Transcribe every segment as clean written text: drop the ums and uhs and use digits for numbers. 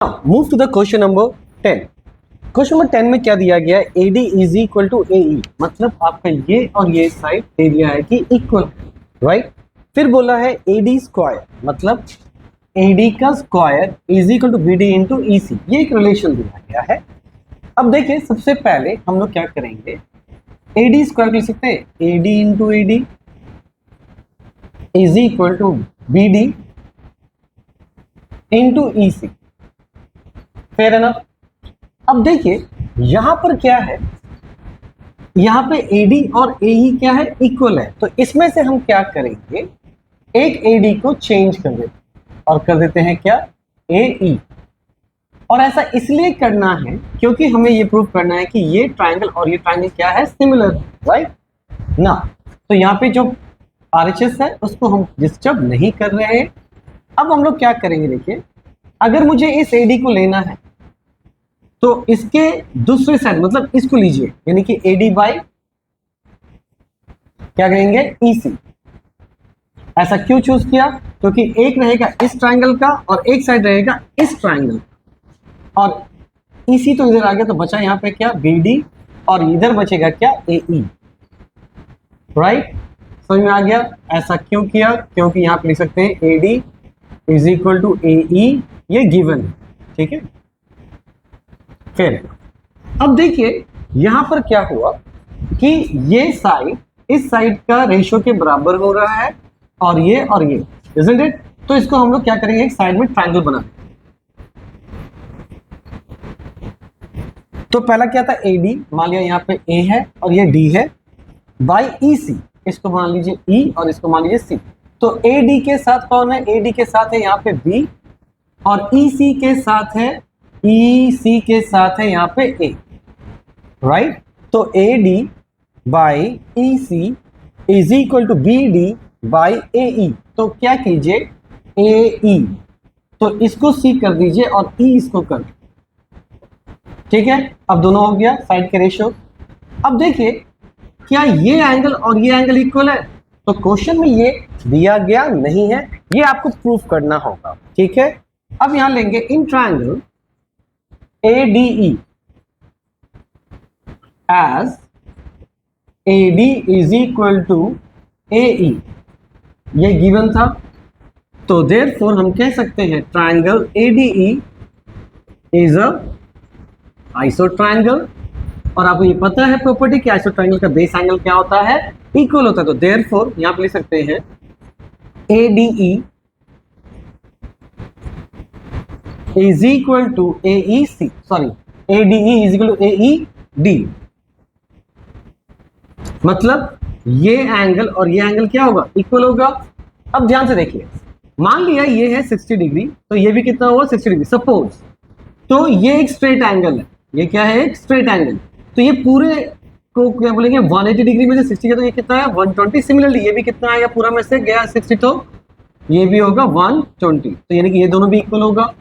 Move to the question number 10। Question number 10 में क्या दिया गया है? AD is equal to AE, मतलब आपका ये और ये साइड दे दिया है कि इक्वल, राइट। फिर बोला है AD स्क्वायर, मतलब AD का square is equal to BD into EC, ये एक रिलेशन दिया गया है। अब देखिए, सबसे पहले हम लोग क्या करेंगे, AD स्क्वायर लिख सकते हैं AD into AD is equal to BD into EC, fair enough. अब देखिए यहां पर क्या है, यहां पे AD और AE क्या है, इक्वल है। तो इसमें से हम क्या करेंगे, एक AD को चेंज कर देते और कर देते हैं क्या, AE। और ऐसा इसलिए करना है क्योंकि हमें ये प्रूव करना है कि ये ट्रायंगल और ये ट्रायंगल क्या है, सिमिलर, राइट ना। तो यहाँ पे जो RHS है उसको हम डिस्टर्ब नहीं कर रहे हैं। अब हम लोग क्या करेंगे, देखिए अगर मुझे इस AD को लेना है तो इसके दूसरे साइड, मतलब इसको लीजिए, यानी कि AD बाई क्या कहेंगे, EC। ऐसा क्यों चूज किया, क्योंकि एक रहेगा इस ट्रायंगल का और एक साइड रहेगा इस ट्रायंगल, और EC तो इधर आ गया, तो बचा यहाँ पे क्या, BD, और इधर बचेगा क्या, AE, राइट। समझ में आ गया? ऐसा क्यों किया, क्योंकि यहाँ पे लिख सकते हैं AD is equal to AE, ये गिवन है, ठीक है। फिर अब देखिए यहां पर क्या हुआ कि ये साइड इस साइड का रेशियो के बराबर हो रहा है, और ये isn't it? तो इसको हम लोग क्या करेंगे, एक साइड में ट्रायंगल बना देंगे। तो पहला क्या था, AD, मान लिया यहाँ पे A है और ये D है, बाई EC, इसको मान लीजिए E और इसको मान लीजिए C। तो AD के साथ कौन है, AD के साथ है यहाँ पे B, और EC के साथ है, EC के साथ है यहाँ पे A, राइट। तो AD by EC is equal to BD by AE। तो क्या कीजिए, AE, तो इसको C कर दीजिए और E इसको कर, ठीक है। अब दोनों हो गया साइड के रेशियो। अब देखिए क्या ये एंगल और ये एंगल इक्वल है, तो क्वेश्चन में ये दिया गया नहीं है, ये आपको प्रूफ करना होगा, ठीक है। अब यहां लेंगे in triangle ADE as AD is equal to AE, ये गिवन था, तो देयरफॉर हम कह सकते हैं triangle ADE is a iso triangle. और आपको ये पता है प्रॉपर्टी कि आइसो ट्रायंगल का बेस एंगल क्या होता है, इक्वल होता है। तो देयरफॉर यहां पे लिख सकते हैं ADE is equal to AEC, sorry, ADE is equal to AED, मतलब ये एंगल और ये एंगल क्या होगा, इक्वल होगा। अब ध्यान से देखिए, मान लिया ये है 60 डिग्री, तो ये भी कितना होगा, 60 डिग्री सपोज। तो ये एक स्ट्रेट एंगल है, ये क्या है, एक स्ट्रेट एंगल। तो ये पूरे को क्या बोलेंगे, 180 डिग्री में से 60 का, तो ये कितना है, 120। सिमिलरली ये भी कितना आएगा, पूरा में से गया 60, तो ये भी होगा 120, तो यानी कि ये दोनों भी इक्वल होगा।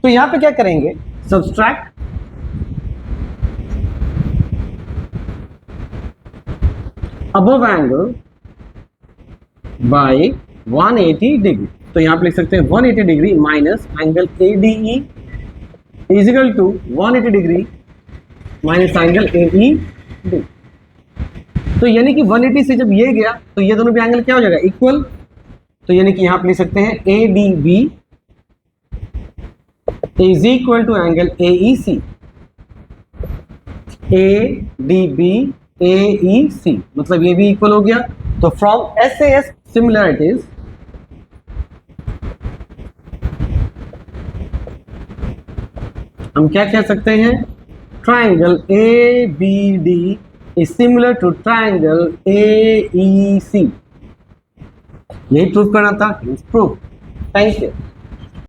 तो यहां पे क्या करेंगे, subtract above angle by 180 degree. तो यहां पे लिख सकते हैं 180 degree minus angle ADE is equal to 180 degree minus angle AED। तो यानी कि 180 से जब ये गया तो ये दोनों भी एंगल क्या हो जाएगा, इक्वल। तो यानी कि यहां पे लिख सकते हैं ADB is equal to angle AEC, ADB AEC, मतलब ये भी इक्वल हो गया। तो फ्रॉम SAS similarities हम क्या कह सकते हैं, triangle ABD is similar to triangle AEC, यही प्रूफ करना था, प्रूफ। Thank you.